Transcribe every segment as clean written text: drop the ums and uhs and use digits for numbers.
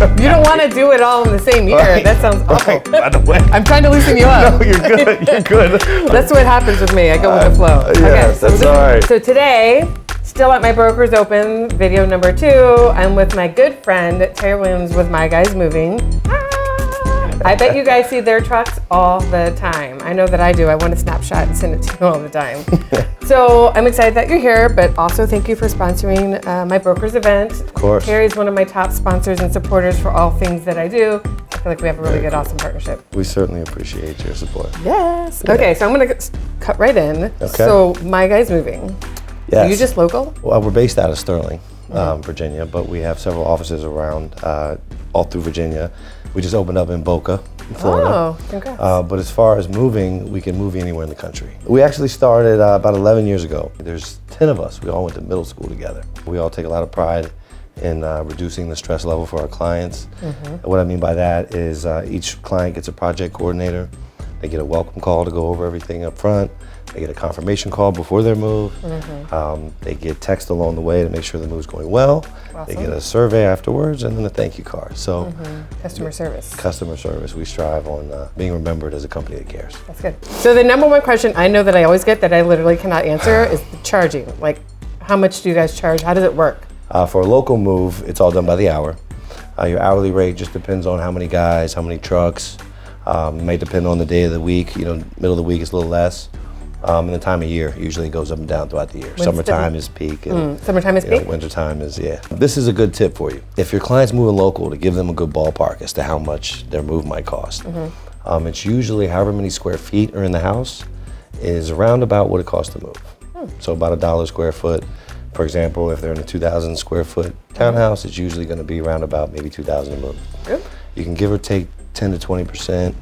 You don't want to do it all in the same year. Right. That sounds awful. Right. By the way. I'm trying to loosen you up. No, you're good. You're good. That's what happens with me. I go with the flow. Yeah, that's all right. So today, still at My Brokers Open, video number 2, I'm with my good friend, Terry Williams with MyGuys Moving. I bet you guys see their trucks all the time. I know that I do. I want a snapshot and send it to you all the time. So I'm excited that you're here, but also thank you for sponsoring My Brokers event. Of course. Terry's one of my top sponsors and supporters for all things that I do. I feel like we have a really good, awesome partnership. We certainly appreciate your support. Yes. Okay, so I'm going to cut right in. Okay. So MyGuys Moving. Yes. Are you just local? Well, we're based out of Sterling, Virginia, but we have several offices around all through Virginia. We just opened up in Boca, in Florida. Oh, congrats. But as far as moving, we can move anywhere in the country. We actually started about 11 years ago. There's 10 of us. We all went to middle school together. We all take a lot of pride in reducing the stress level for our clients. What I mean by that is each client gets a project coordinator. They get a welcome call to go over everything up front. They get a confirmation call before their move. They get text along the way to make sure the move's going well. Awesome. They get a survey afterwards and then a thank you card. So Customer service. customer service, we strive on being remembered as a company that cares. That's good. So the number one question I know that I always get that I literally cannot answer is the charging. Like, how much do you guys charge? How does it work? For a local move, it's all done by the hour. Your hourly rate just depends on how many guys, how many trucks. It may depend on the day of the week. You know, middle of the week is a little less. And the time of year usually goes up and down throughout the year. Summertime is peak. And, Summertime is peak? Wintertime is, yeah. This is a good tip for you. If your client's moving local, to give them a good ballpark as to how much their move might cost. It's usually however many square feet are in the house is around about what it costs to move. So about $1 a square foot. For example, if they're in a 2,000 square foot townhouse, it's usually going to be around about maybe $2,000 a move. Good. You can give or take 10 to 20%,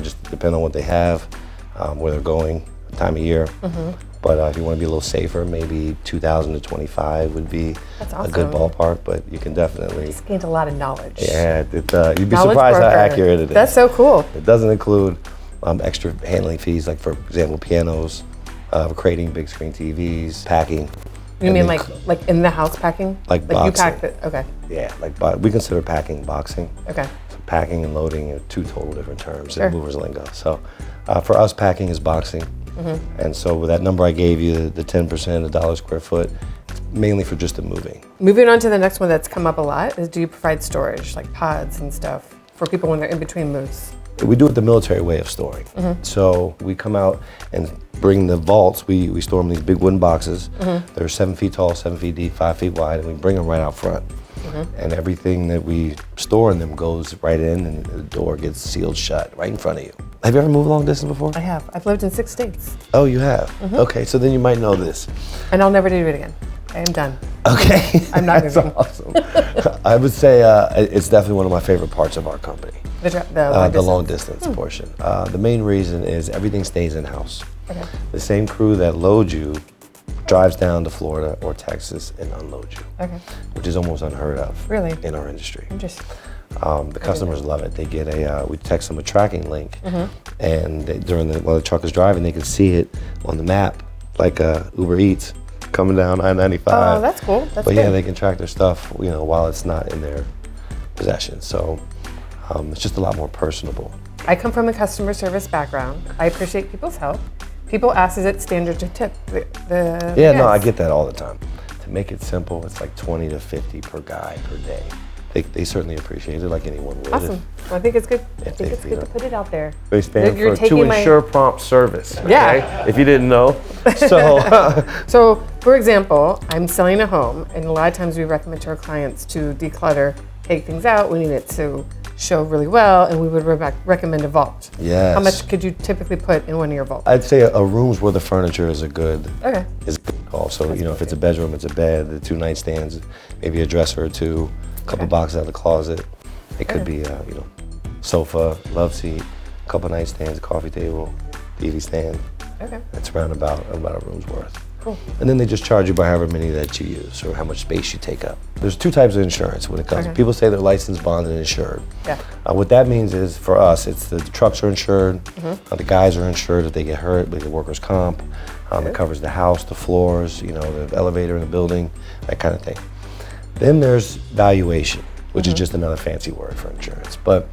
just depending on what they have, where they're going, time of year. But if you want to be a little safer, maybe 2,000 to 25 would be a good ballpark. But you can definitely Just gained a lot of knowledge. Yeah, you'd be Knowledge surprised how broker. accurate it is. That's so cool. It doesn't include extra handling fees, like for example, pianos, crating big screen TVs, packing. You and mean then like in the house packing? Like you boxing. packed it? Okay. Yeah, like we consider packing boxing. Okay. So packing and loading are two total different terms Sure. in movers lingo. So for us, packing is boxing. And so with that number I gave you, the 10%, $1 square foot, it's mainly for just the moving. Moving on to the next one that's come up a lot is, do you provide storage, like pods and stuff, for people when they're in between moves? We do it the military way of storing. So we come out and bring the vaults. We store them in these big wooden boxes. They're 7 feet tall, 7 feet deep, 5 feet wide, and we bring them right out front. And everything that we store in them goes right in, and the door gets sealed shut right in front of you. Have you ever moved long distance before? I have. I've lived in 6 states. Oh, you have? Okay, so then you might know this. And I'll never do it again. I am done. Okay. I'm not That's moving. awesome. I would say it's definitely one of my favorite parts of our company. The Long distance portion. The main reason is everything stays in-house. Okay. The same crew that loads you drives down to Florida or Texas and unloads you, Okay. which is almost unheard of Really? in our industry. Interesting. The customers love it. They get we text them a tracking link, and while the truck is driving, they can see it on the map, like Uber Eats coming down I-95. Oh, that's cool. That's But good. yeah, they can track their stuff, while it's not in their possession. So it's just a lot more personable. I come from a customer service background. I appreciate people's help. People ask, is it standard to tip? Yeah, no, I get that all the time. To make it simple, it's like 20 to 50 per guy per day. They certainly appreciate it, like anyone would. Awesome. Well, I think it's good. I If think they it's good feel to put it out there. They stand You're for taking to my- ensure prompt service. Okay? Yeah. If you didn't know. So So, for example, I'm selling a home, and a lot of times we recommend to our clients to declutter, take things out. We need it to show really well, and we would recommend a vault. yes. How much could you typically put in one of your vaults? I'd say a room's worth of furniture is a good Okay. call. So if it's a bedroom, it's a bed, the 2 nightstands, maybe a dresser or 2, a couple boxes out of the closet. It could be sofa, love seat, a couple nightstands, a coffee table, TV stand. Okay. That's around about a room's worth. Cool. And then they just charge you by however many that you use or how much space you take up. There's 2 types of insurance when it comes. Okay. People say they're licensed, bonded, and insured. Yeah. What that means is, for us, it's the trucks are insured, the guys are insured if they get hurt, they get workers' comp. It covers the house, the floors, the elevator in the building, that kind of thing. Then there's valuation, which is just another fancy word for insurance. But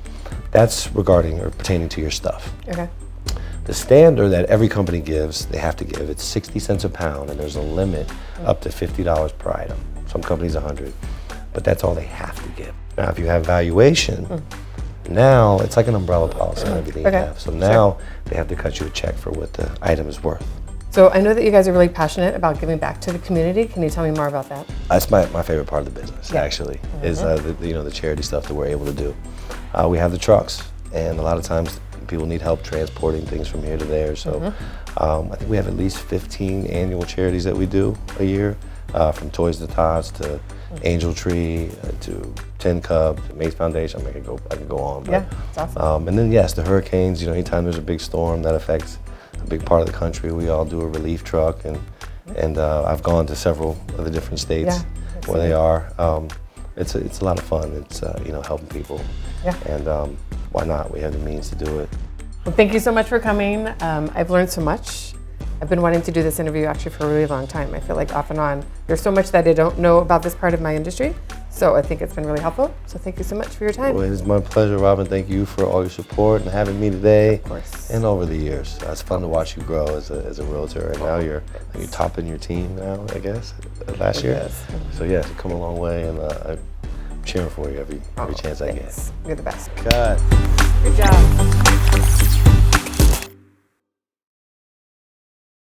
that's regarding or pertaining to your stuff. Okay. The standard that every company gives, they have to give, it's 60 cents a pound, and there's a limit up to $50 per item. Some companies 100, but that's all they have to give. Now, if you have valuation, now it's like an umbrella policy on everything you have. So now they have to cut you a check for what the item is worth. So I know that you guys are really passionate about giving back to the community. Can you tell me more about that? That's my favorite part of the business, actually, is the charity stuff that we're able to do. We have the trucks, and a lot of times people need help transporting things from here to there. So I think we have at least 15 annual charities that we do a year, from Toys to Tots to Angel Tree to Tin Cub, to Mace Foundation. I mean, I could go on. But, yeah, that's awesome. And then yes, the hurricanes. You know, anytime there's a big storm that affects a big part of the country, we all do a relief truck, and I've gone to several of the different states where they are. It's a lot of fun. It's helping people, and why not? We have the means to do it. Well, thank you so much for coming. I've learned so much. I've been wanting to do this interview actually for a really long time. I feel like off and on, there's so much that I don't know about this part of my industry. So I think it's been really helpful. So thank you so much for your time. Well, it is my pleasure, Robin. Thank you for all your support and having me today. Of course. And over the years. It's fun to watch you grow as a realtor. And now you're topping your team now, I guess, last year. Yes. So yes, you've come a long way, and I'm cheering for you every chance I get. You're the best. Cut. Good job.